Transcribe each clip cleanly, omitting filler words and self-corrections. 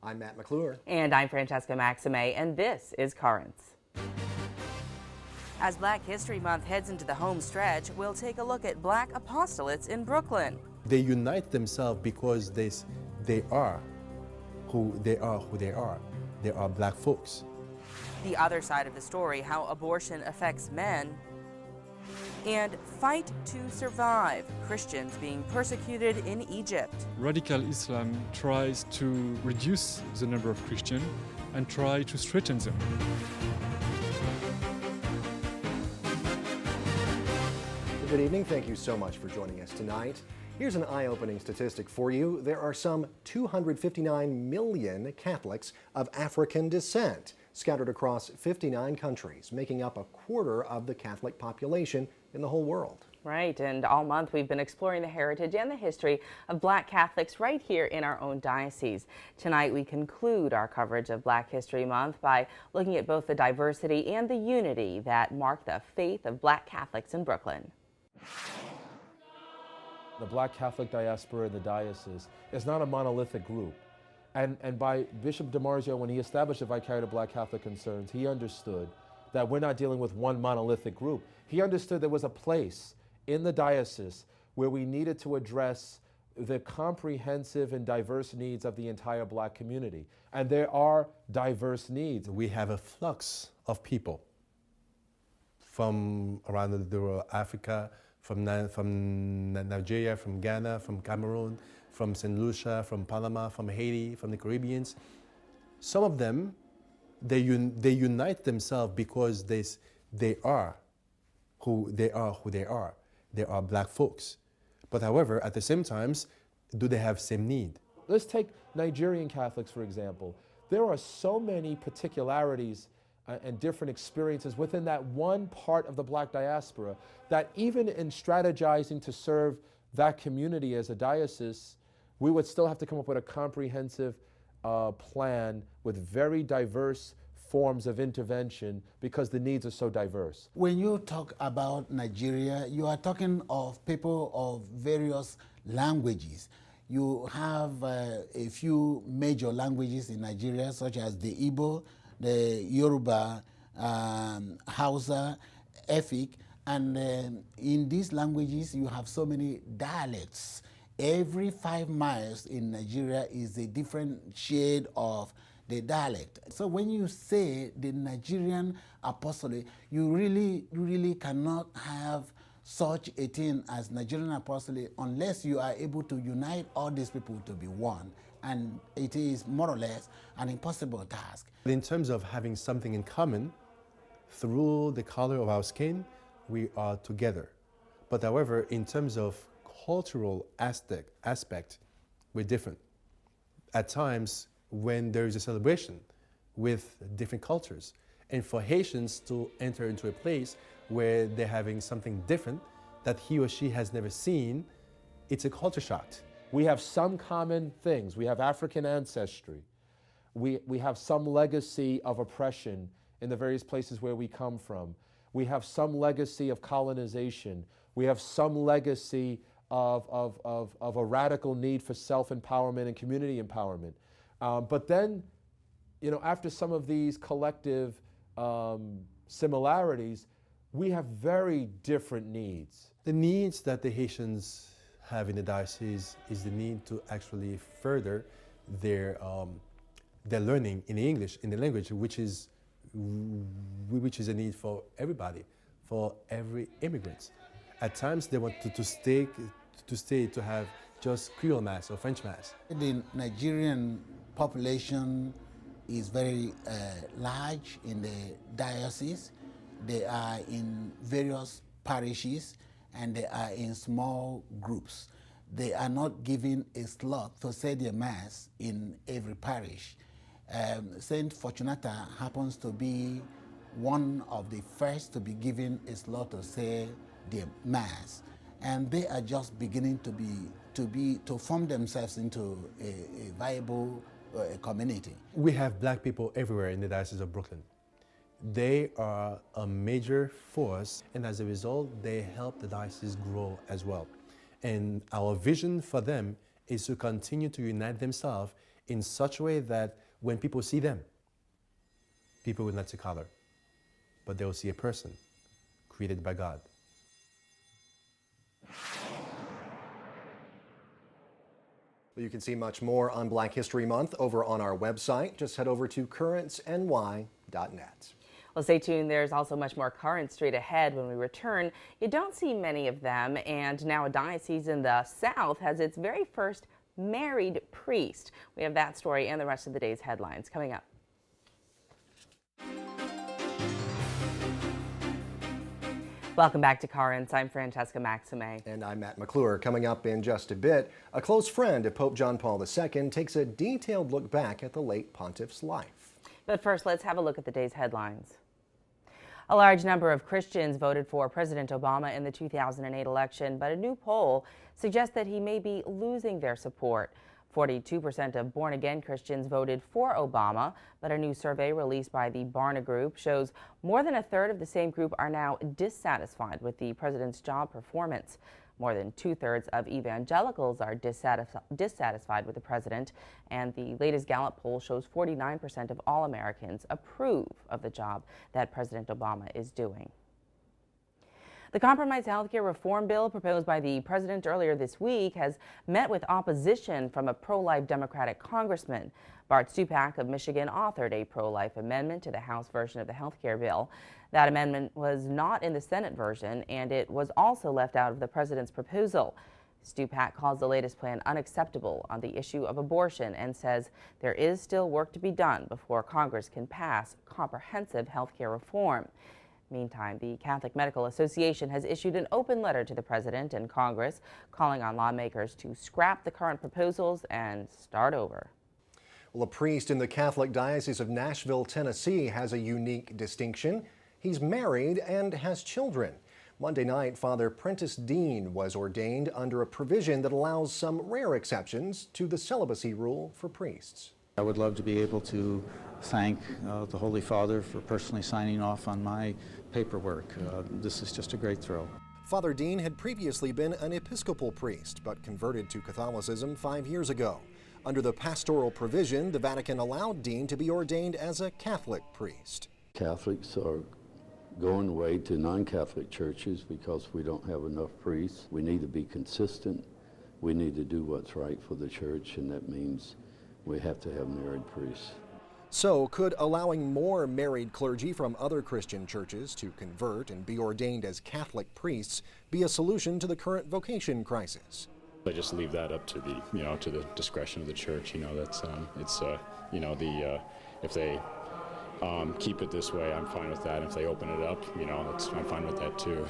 I'm Matt McClure. And I'm Francesca Maxime, and this is Currents. As Black History Month heads into the home stretch, we'll take a look at Black Apostolates in Brooklyn. They unite themselves because they are who they are. They are black folks. The other side of the story, how abortion affects men. And Fight to Survive, Christians being persecuted in Egypt. Radical Islam tries to reduce the number of Christians and try to threaten them. Good evening. Thank you so much for joining us tonight. Here's an eye-opening statistic for you. There are some 259 million Catholics of African descent scattered across 59 countries, making up a quarter of the Catholic population in the whole world. Right, and all month we've been exploring the heritage and the history of Black Catholics right here in our own diocese. Tonight we conclude our coverage of Black History Month by looking at both the diversity and the unity that mark the faith of Black Catholics in Brooklyn. The Black Catholic diaspora in the diocese is not a monolithic group. And by Bishop DiMarzio, when he established the Vicariate of Black Catholic Concerns, he understood that we're not dealing with one monolithic group. He understood there was a place in the diocese where we needed to address the comprehensive and diverse needs of the entire Black community. And there are diverse needs. We have a flux of people from around the world, Africa, from Nigeria, from Ghana, from Cameroon, from St. Lucia, from Panama, from Haiti, from the Caribbean. Some of them, they unite themselves because they are who they are. They are black folks. But however, at the same time, do they have same need? Let's take Nigerian Catholics, for example. There are so many particularities and different experiences within that one part of the Black diaspora that even in strategizing to serve that community as a diocese, we would still have to come up with a comprehensive plan with very diverse forms of intervention because the needs are so diverse. When you talk about Nigeria, you are talking of people of various languages. You have a few major languages in Nigeria, such as the Igbo, the Yoruba, Hausa, Efik, and in these languages you have so many dialects. Every 5 miles in Nigeria is a different shade of the dialect. So when you say the Nigerian apostolate, you really cannot have such a thing as Nigerian apostolate unless you are able to unite all these people to be one. And it is more or less an impossible task. In terms of having something in common, through the color of our skin, we are together. But however, in terms of cultural aspect, we're different. At times, when there is a celebration with different cultures, and for Haitians to enter into a place where they're having something different that he or she has never seen, it's a culture shock. We have some common things. We have African ancestry. We have some legacy of oppression in the various places where we come from. We have some legacy of colonization. We have some legacy of a radical need for self-empowerment and community empowerment. But then, you know, after some of these collective similarities, we have very different needs. The needs that the Haitians have in the diocese is the need to actually further their learning in English, in the language, which is a need for everybody, for every immigrant. At times they want to have just Creole Mass or French Mass. The Nigerian population is very large in the diocese. They are in various parishes and they are in small groups. They are not given a slot to say their Mass in every parish. Saint Fortunata happens to be one of the first to be given a slot to say their Mass, and they are just beginning to form themselves into a viable community. We have black people everywhere in the Diocese of Brooklyn. They are a major force, and as a result, they help the diocese grow as well. And our vision for them is to continue to unite themselves in such a way that when people see them, people will not see color, but they will see a person created by God. Well, you can see much more on Black History Month over on our website. Just head over to currentsny.net. Well, stay tuned. There's also much more current straight ahead when we return. You don't see many of them, and now a diocese in the South has its very first married priest. We have that story and the rest of the day's headlines coming up. Welcome back to Currents. I'm Francesca Maxime. And I'm Matt McClure. Coming up in just a bit, a close friend of Pope John Paul II takes a detailed look back at the late pontiff's life. But first, let's have a look at the day's headlines. A large number of Christians voted for President Obama in the 2008 election, but a new poll suggests that he may be losing their support. 42% of born-again Christians voted for Obama, but a new survey released by the Barna Group shows more than a third of the same group are now dissatisfied with the president's job performance. More than two-thirds of evangelicals are dissatisfied with the president, and the latest Gallup poll shows 49% of all Americans approve of the job that President Obama is doing. The compromise health care reform bill proposed by the president earlier this week has met with opposition from a pro-life Democratic congressman. Bart Stupak of Michigan authored a pro-life amendment to the House version of the health care bill. That amendment was not in the Senate version, and it was also left out of the president's proposal. Stupak calls the latest plan unacceptable on the issue of abortion and says there is still work to be done before Congress can pass comprehensive health care reform. Meantime, the Catholic Medical Association has issued an open letter to the president and Congress calling on lawmakers to scrap the current proposals and start over. Well, a priest in the Catholic Diocese of Nashville, Tennessee has a unique distinction. He's married and has children. Monday night, Father Prentice Dean was ordained under a provision that allows some rare exceptions to the celibacy rule for priests. I would love to be able to thank the Holy Father for personally signing off on my paperwork. This is just a great thrill. Father Dean had previously been an Episcopal priest, but converted to Catholicism 5 years ago. Under the pastoral provision, the Vatican allowed Dean to be ordained as a Catholic priest. Catholics are going away to non-Catholic churches because we don't have enough priests. We need to be consistent. We need to do what's right for the church, and that means we have to have married priests. So, could allowing more married clergy from other Christian churches to convert and be ordained as Catholic priests be a solution to the current vocation crisis? I just leave that up to the, to the discretion of the church. That's if they keep it this way, I'm fine with that. If they open it up, I'm fine with that too.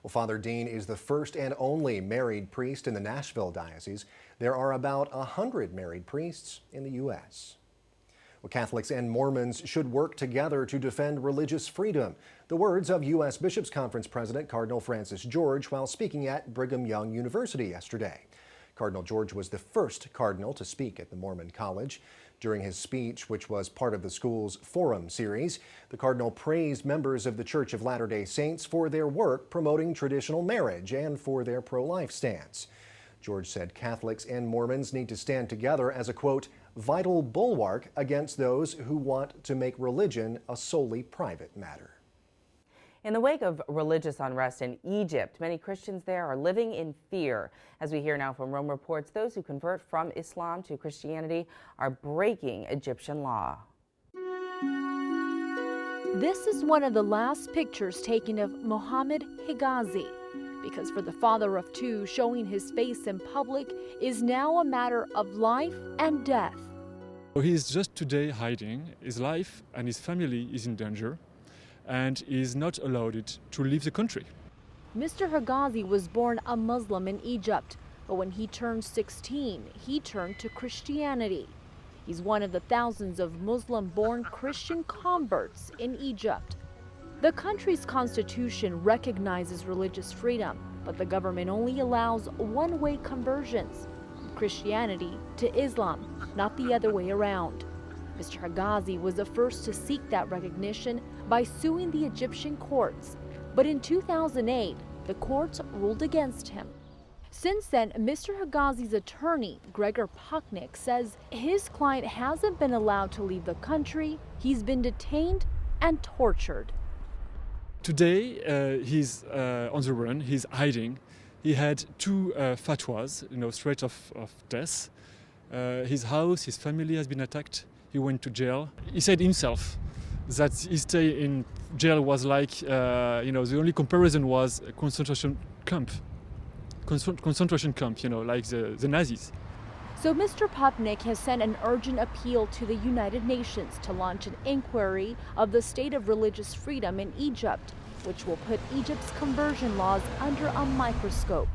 Well, Father Dean is the first and only married priest in the Nashville Diocese. There are about 100 married priests in the U.S. Well, Catholics and Mormons should work together to defend religious freedom. The words of U.S. Bishops' Conference President Cardinal Francis George while speaking at Brigham Young University yesterday. Cardinal George was the first cardinal to speak at the Mormon College. During his speech, which was part of the school's Forum series, the cardinal praised members of the Church of Latter-day Saints for their work promoting traditional marriage and for their pro-life stance. George said Catholics and Mormons need to stand together as a, quote, vital bulwark against those who want to make religion a solely private matter. In the wake of religious unrest in Egypt, many Christians there are living in fear. As we hear now from Rome Reports, those who convert from Islam to Christianity are breaking Egyptian law. This is one of the last pictures taken of Mohammed Higazi, because for the father of two, showing his face in public is now a matter of life and death. He is just today hiding. His life and his family is in danger, and is not allowed to leave the country. Mr. Higazi was born a Muslim in Egypt, but when he turned 16, he turned to Christianity. He's one of the thousands of Muslim-born Christian converts in Egypt. The country's constitution recognizes religious freedom, but the government only allows one-way conversions, from Christianity to Islam, not the other way around. Mr. Higazi was the first to seek that recognition by suing the Egyptian courts. But in 2008, the courts ruled against him. Since then, Mr. Higazi's attorney, Gregor Pucknick, says his client hasn't been allowed to leave the country. He's been detained and tortured. Today, he's on the run, he's hiding. He had two fatwas, threat of death. His house, his family has been attacked. He went to jail. He said himself that his stay in jail was like, the only comparison was a concentration camp, like the Nazis. So Mr. Pucknick has sent an urgent appeal to the United Nations to launch an inquiry of the state of religious freedom in Egypt, which will put Egypt's conversion laws under a microscope.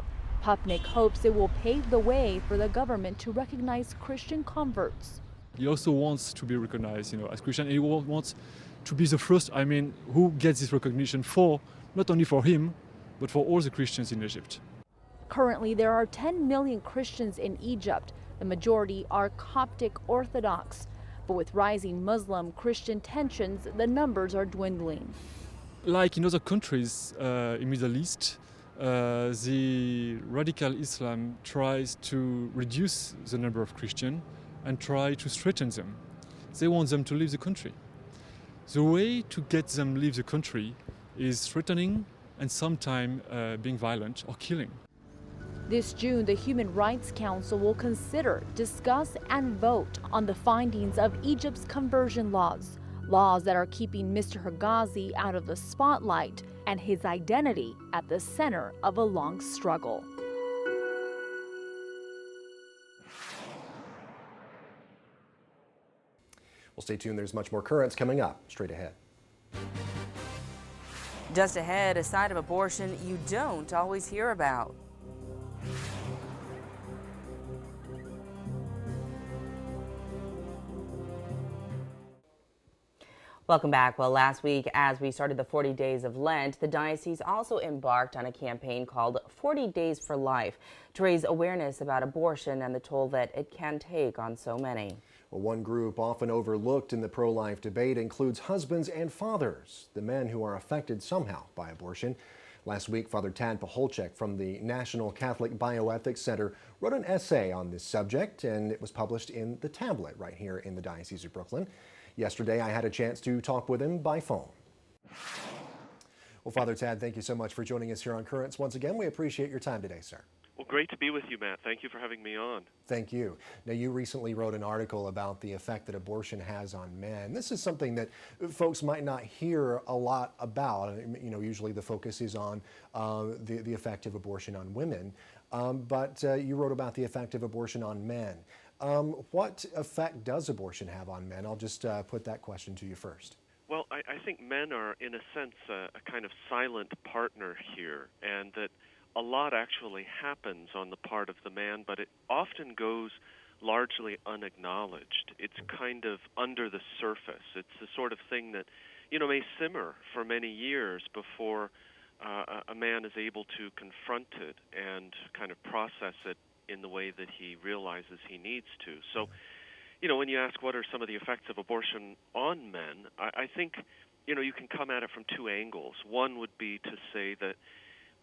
Pucknick hopes it will pave the way for the government to recognize Christian converts. He also wants to be recognized, as Christian, and he wants to be the first, who gets this recognition not only for him, but for all the Christians in Egypt. Currently, there are 10 million Christians in Egypt. The majority are Coptic Orthodox. But with rising Muslim-Christian tensions, the numbers are dwindling. Like in other countries in Middle East, the radical Islam tries to reduce the number of Christians and try to threaten them. They want them to leave the country. The way to get them to leave the country is threatening and sometimes being violent or killing. This June, the Human Rights Council will consider, discuss, and vote on the findings of Egypt's conversion laws that are keeping Mr. Higazi out of the spotlight and his identity at the center of a long struggle. Well, stay tuned. There's much more Currents coming up straight ahead. Just ahead, a side of abortion you don't always hear about. Welcome back. Well, last week, as we started the 40 days of Lent, the diocese also embarked on a campaign called 40 Days for Life to raise awareness about abortion and the toll that it can take on so many. Well, one group often overlooked in the pro-life debate includes husbands and fathers, the men who are affected somehow by abortion. Last week, Father Tad Pacholczyk from the National Catholic Bioethics Center wrote an essay on this subject, and it was published in The Tablet right here in the Diocese of Brooklyn. Yesterday, I had a chance to talk with him by phone. Well, Father Tad, thank you so much for joining us here on Currents. Once again, we appreciate your time today, sir. Well, great to be with you, Matt. Thank you for having me on. Thank you. Now, you recently wrote an article about the effect that abortion has on men. This is something that folks might not hear a lot about. Usually the focus is on the effect of abortion on women, but you wrote about the effect of abortion on men. What effect does abortion have on men? I'll just put that question to you first. Well, I think men are, in a sense, a kind of silent partner here, and that a lot actually happens on the part of the man, but it often goes largely unacknowledged. It's kind of under the surface. It's the sort of thing that, may simmer for many years before a man is able to confront it and kind of process it in the way that he realizes he needs to. So, when you ask what are some of the effects of abortion on men, I think, you can come at it from two angles. One would be to say that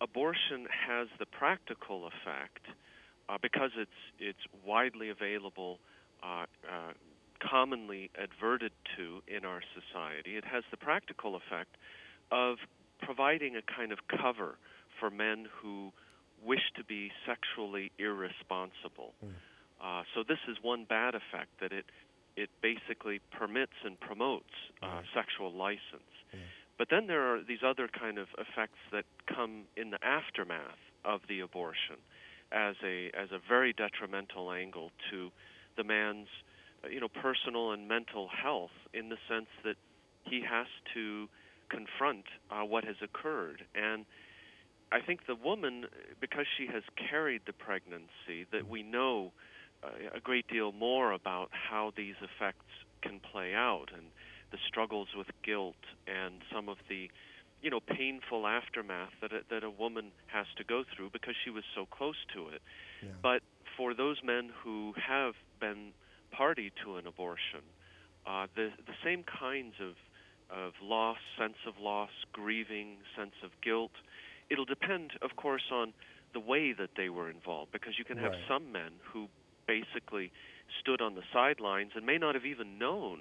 abortion has the practical effect, because it's widely available, commonly adverted to in our society. It has the practical effect of providing a kind of cover for men who wish to be sexually irresponsible. So this is one bad effect, that it basically permits and promotes sexual license. But then there are these other kind of effects that come in the aftermath of the abortion as a very detrimental angle to the man's personal and mental health, in the sense that he has to confront what has occurred. And I think the woman, because she has carried the pregnancy, that we know a great deal more about how these effects can play out, and the struggles with guilt and some of the painful aftermath that a woman has to go through because she was so close to it. Yeah. But for those men who have been party to an abortion, the same kinds of loss, sense of loss, grieving, sense of guilt, it'll depend, of course, on the way that they were involved, because you can have some men who basically stood on the sidelines and may not have even known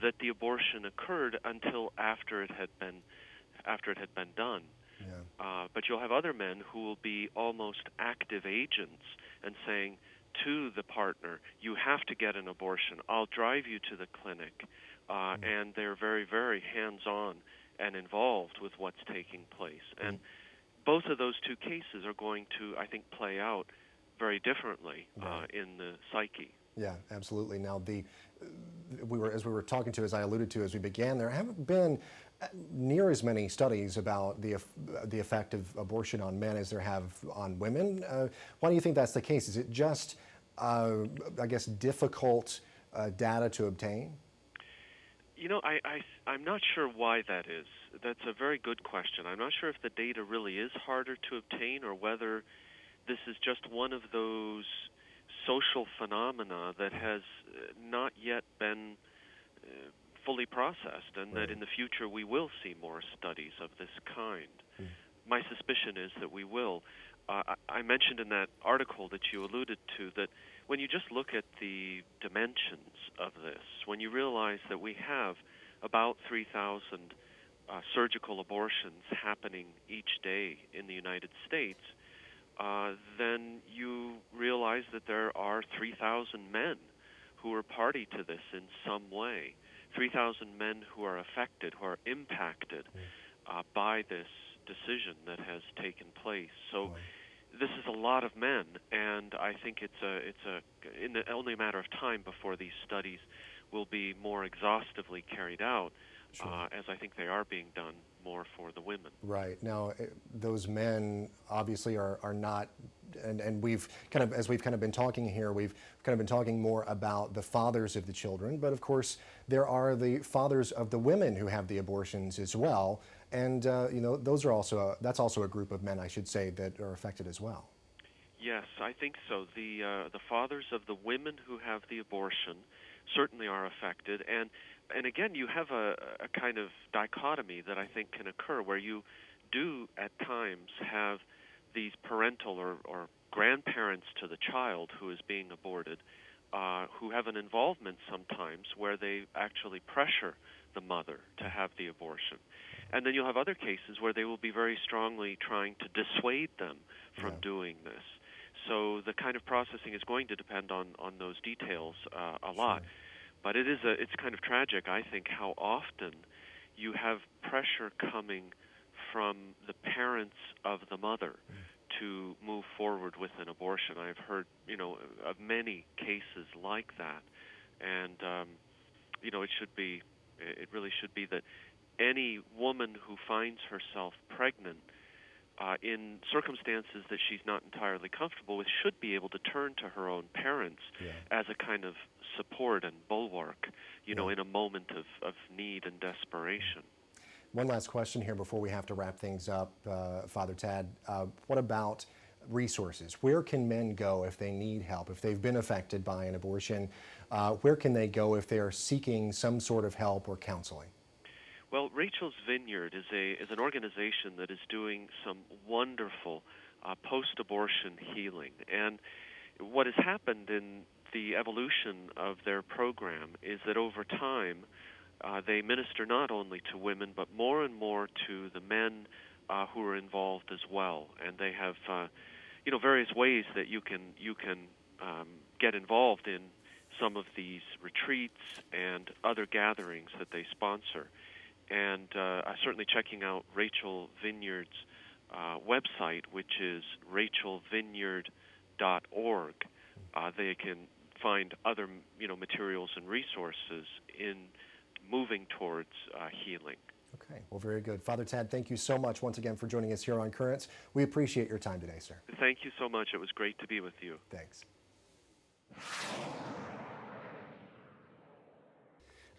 that the abortion occurred until after it had been done. But you'll have other men who will be almost active agents and saying to the partner, you have to get an abortion, I'll drive you to the clinic, and they're very, very hands-on and involved with what's taking place. And both of those two cases are going to, I think, play out very differently in the psyche. Yeah, absolutely. Now, as we were talking to, as I alluded to as we began, there haven't been near as many studies about the effect of abortion on men as there have on women. Why do you think that's the case? Is it just, I guess, difficult data to obtain? You know, I'm not sure why that is. That's a very good question. I'm not sure if the data really is harder to obtain or whether this is just one of those social phenomena that has not yet been fully processed, and that in the future we will see more studies of this kind. My suspicion is that we will. I mentioned in that article that you alluded to that when you just look at the dimensions of this, when you realize that we have about 3,000 surgical abortions happening each day in the United States, then you realize that there are 3,000 men who are party to this in some way, 3,000 men who are affected, who are impacted by this decision that has taken place. So this is a lot of men, and I think it's only a matter of time before these studies will be more exhaustively carried out, as I think they are being done more for the women. Right. Now, those men obviously are not, and we've kind of, as we've kind of been talking here, we've kind of been talking more about the fathers of the children, but of course there are the fathers of the women who have the abortions as well, and you know, those are also that's also a group of men, I should say, that are affected as well. Yes, I think so. The fathers of the women who have the abortion certainly are affected, and again, you have a kind of dichotomy that I think can occur where you do at times have these parental or grandparents to the child who is being aborted, who have an involvement sometimes where they actually pressure the mother to have the abortion. And then you'll have other cases where they will be very strongly trying to dissuade them from doing this. So the kind of processing is going to depend on those details a lot. But it's kind of tragic, I think, how often you have pressure coming from the parents of the mother to move forward with an abortion. I've heard, you know, of many cases like that. And, you know, it really should be that any woman who finds herself pregnant in circumstances that she's not entirely comfortable with should be able to turn to her own parents as a kind of support and bulwark, you know, in a moment of need and desperation. One last question here before we have to wrap things up, Father Tad. What about resources? Where can men go if they need help, if they've been affected by an abortion? Where can they go if they are seeking some sort of help or counseling? Well, Rachel's Vineyard is an organization that is doing some wonderful post-abortion healing. And what has happened in the evolution of their program is that over time they minister not only to women but more and more to the men who are involved as well. And they have you know, various ways that you can get involved in some of these retreats and other gatherings that they sponsor. And certainly checking out Rachel Vineyard's website, which is rachelvineyard.org. They can find other, you know, materials and resources in moving towards healing. Okay, well, very good. Father Tad, thank you so much once again for joining us here on Currents. We appreciate your time today, sir. Thank you so much. It was great to be with you. Thanks.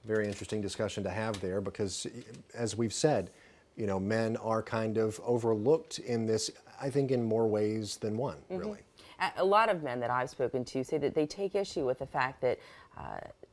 Very interesting discussion to have there because, as we've said, you know, men are kind of overlooked in this, I think, in more ways than one, really. A lot of men that I've spoken to say that they take issue with the fact that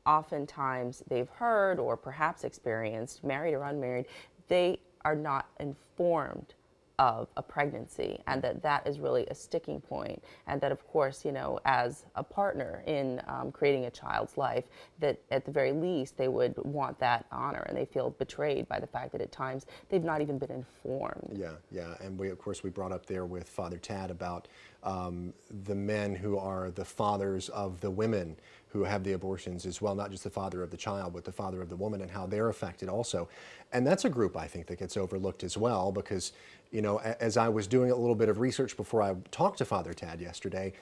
oftentimes they've heard or perhaps experienced, married or unmarried, they are not informed of a pregnancy, and that is really a sticking point, and that, of course, you know, as a partner in creating a child's life, that at the very least they would want that honor, and they feel betrayed by the fact that at times they've not even been informed. Yeah, and of course we brought up there with Father Tad about the men who are the fathers of the women who have the abortions as well, not just the father of the child, but the father of the woman, and how they're affected also. And that's a group I think that gets overlooked as well, because, you know, as I was doing a little bit of research before I talked to Father Tad yesterday,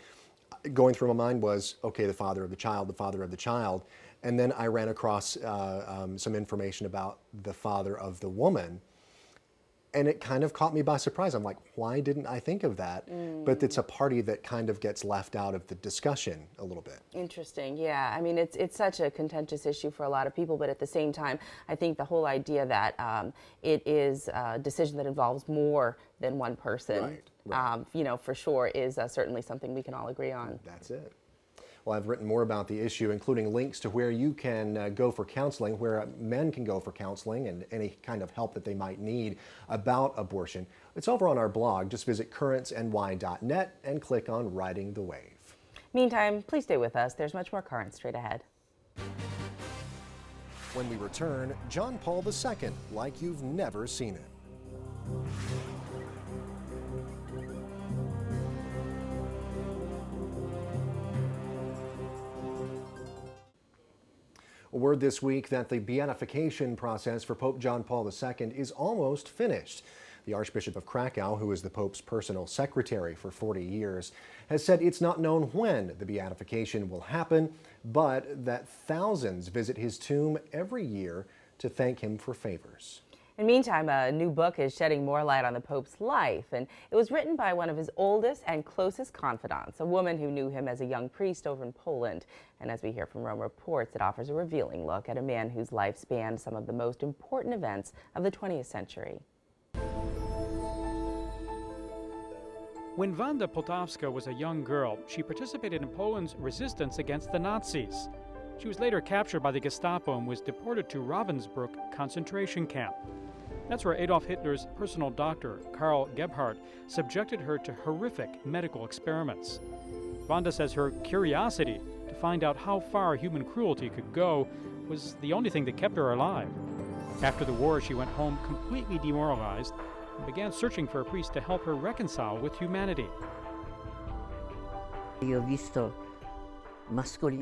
going through my mind was, okay, the father of the child, and then I ran across some information about the father of the woman, and it kind of caught me by surprise. I'm like, why didn't I think of that? But it's a party that kind of gets left out of the discussion a little bit. Interesting, yeah. I mean, it's such a contentious issue for a lot of people, but at the same time, I think the whole idea that it is a decision that involves more than one person, right. You know, for sure is certainly something we can all agree on. That's it. Well, I've written more about the issue, including links to where you can go for counseling, where men can go for counseling, and any kind of help that they might need about abortion. It's over on our blog. Just visit currentsny.net and click on Riding the Wave. Meantime, please stay with us. There's much more current straight ahead. When we return, John Paul II, like you've never seen it. Word this week that the beatification process for Pope John Paul II is almost finished. The Archbishop of Krakow, who is the Pope's personal secretary for 40 years, has said it's not known when the beatification will happen, but that thousands visit his tomb every year to thank him for favors. In the meantime, a new book is shedding more light on the Pope's life, and it was written by one of his oldest and closest confidants, a woman who knew him as a young priest over in Poland. And as we hear from Rome Reports, it offers a revealing look at a man whose life spanned some of the most important events of the 20th century. When Wanda Poltawska was a young girl, she participated in Poland's resistance against the Nazis. She was later captured by the Gestapo and was deported to Ravensbrück concentration camp. That's where Adolf Hitler's personal doctor, Karl Gebhardt, subjected her to horrific medical experiments. Wanda says her curiosity to find out how far human cruelty could go was the only thing that kept her alive. After the war, she went home completely demoralized and began searching for a priest to help her reconcile with humanity.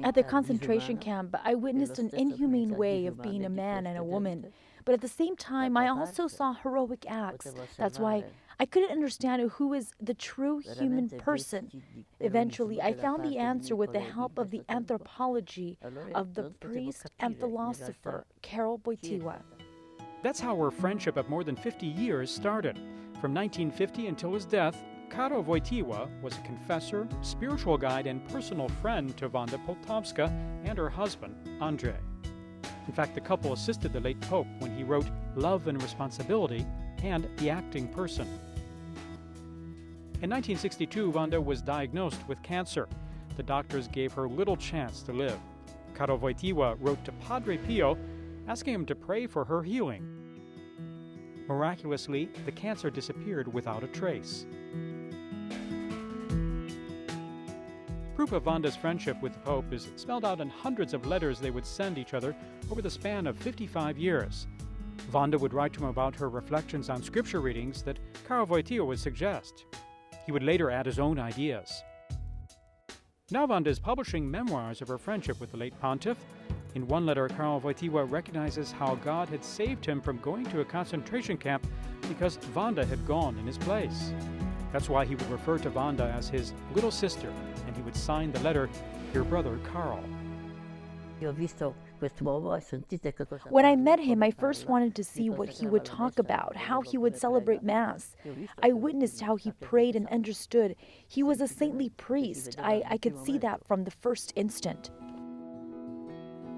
At the concentration camp, I witnessed an inhumane way of being a man and a woman. But at the same time, I also saw heroic acts. That's why I couldn't understand who is the true human person. Eventually, I found the answer with the help of the anthropology of the priest and philosopher, Karol Wojtyła. That's how her friendship of more than 50 years started. From 1950 until his death, Karol Wojtyła was a confessor, spiritual guide, and personal friend to Wanda Poltawska and her husband, Andrzej. In fact, the couple assisted the late Pope when he wrote Love and Responsibility and The Acting Person. In 1962, Wanda was diagnosed with cancer. The doctors gave her little chance to live. Karol Wojtyła wrote to Padre Pio, asking him to pray for her healing. Miraculously, the cancer disappeared without a trace. Proof of Wanda's friendship with the Pope is spelled out in hundreds of letters they would send each other over the span of 55 years. Wanda would write to him about her reflections on scripture readings that Karol Wojtyła would suggest. He would later add his own ideas. Now Wanda is publishing memoirs of her friendship with the late pontiff. In one letter, Karol Wojtyła recognizes how God had saved him from going to a concentration camp because Wanda had gone in his place. That's why he would refer to Wanda as his little sister, and he would sign the letter, Your Brother Karol. When I met him, I first wanted to see what he would talk about, how he would celebrate Mass. I witnessed how he prayed and understood. He was a saintly priest. I could see that from the first instant.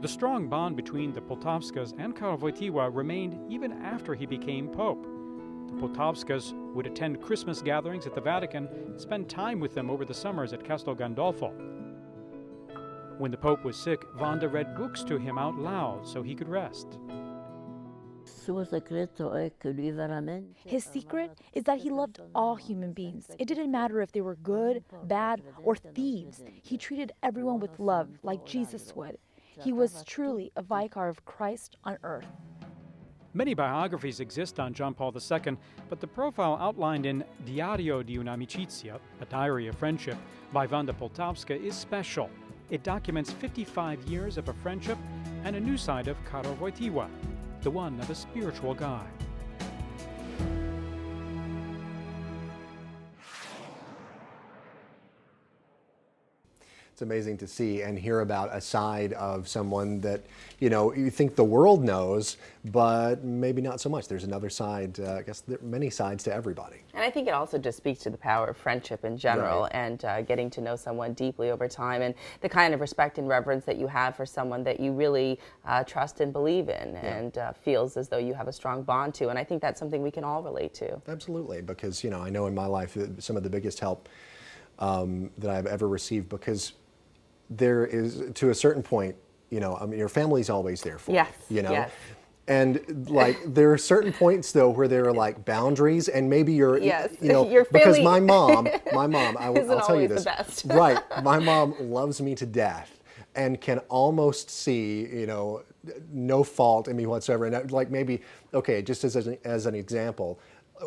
The strong bond between the Poltawskas and Karol Wojtyła remained even after he became Pope. The Poltawskas would attend Christmas gatherings at the Vatican and spend time with them over the summers at Castel Gandolfo. When the Pope was sick, Wanda read books to him out loud so he could rest. His secret is that he loved all human beings. It didn't matter if they were good, bad, or thieves. He treated everyone with love, like Jesus would. He was truly a vicar of Christ on earth. Many biographies exist on John Paul II, but the profile outlined in Diario di un'amicizia, a diary of friendship, by Wanda Poltavska is special. It documents 55 years of a friendship and a new side of Karol Wojtyła, the one of a spiritual guide. It's amazing to see and hear about a side of someone that, you know, you think the world knows, but maybe not so much. There's another side. I guess there are many sides to everybody. And I think it also just speaks to the power of friendship in general, Right. and getting to know someone deeply over time, and the kind of respect and reverence that you have for someone that you really trust and believe in, and feels as though you have a strong bond to. And I think that's something we can all relate to. Absolutely, because, you know, I know in my life that some of the biggest help that I've ever received, because there is, to a certain point, you know, I mean, your family's always there for Yes, you, you know? yes. And like, there are certain points though where there are like boundaries, and maybe you're, Yes, you know, your because family my mom, isn't I'll tell you always the this, best. right? My mom loves me to death and can almost see, you know, no fault in me whatsoever. And like, maybe, okay, just as an example,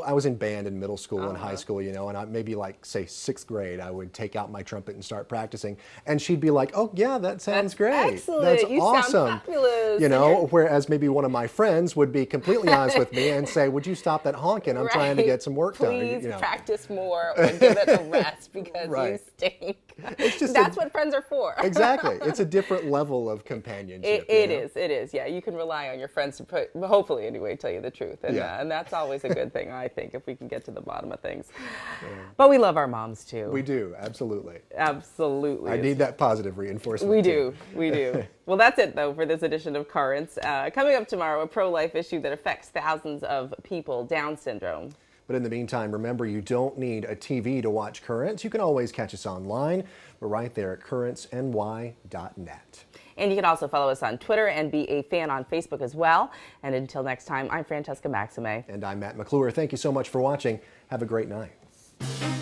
I was in band in middle school and high school, you know, and I maybe like, say, 6th grade, I would take out my trumpet and start practicing, and she'd be like, "Oh yeah, that sounds great. Excellent. That's You awesome." sound fabulous. You know, whereas maybe one of my friends would be completely honest with me and say, "Would you stop that honking? I'm trying to get some work done." Please You know. practice more, or give it a rest because Right. you stink. It's just That's what friends are for. Exactly. It's a different level of companionship. It is. Yeah, you can rely on your friends to hopefully anyway, tell you the truth. And, Yeah. and that's always a good thing, I think, if we can get to the bottom of things. But we love our moms too. We do, absolutely. Absolutely. I need that positive reinforcement. We too. do. We do. Well, that's it, though, for this edition of Currents. Coming up tomorrow, a pro-life issue that affects thousands of people, Down syndrome. But in the meantime, remember, you don't need a TV to watch Currents. You can always catch us online. We're right there at currentsny.net. And you can also follow us on Twitter and be a fan on Facebook as well. And until next time, I'm Francesca Maxime. And I'm Matt McClure. Thank you so much for watching. Have a great night.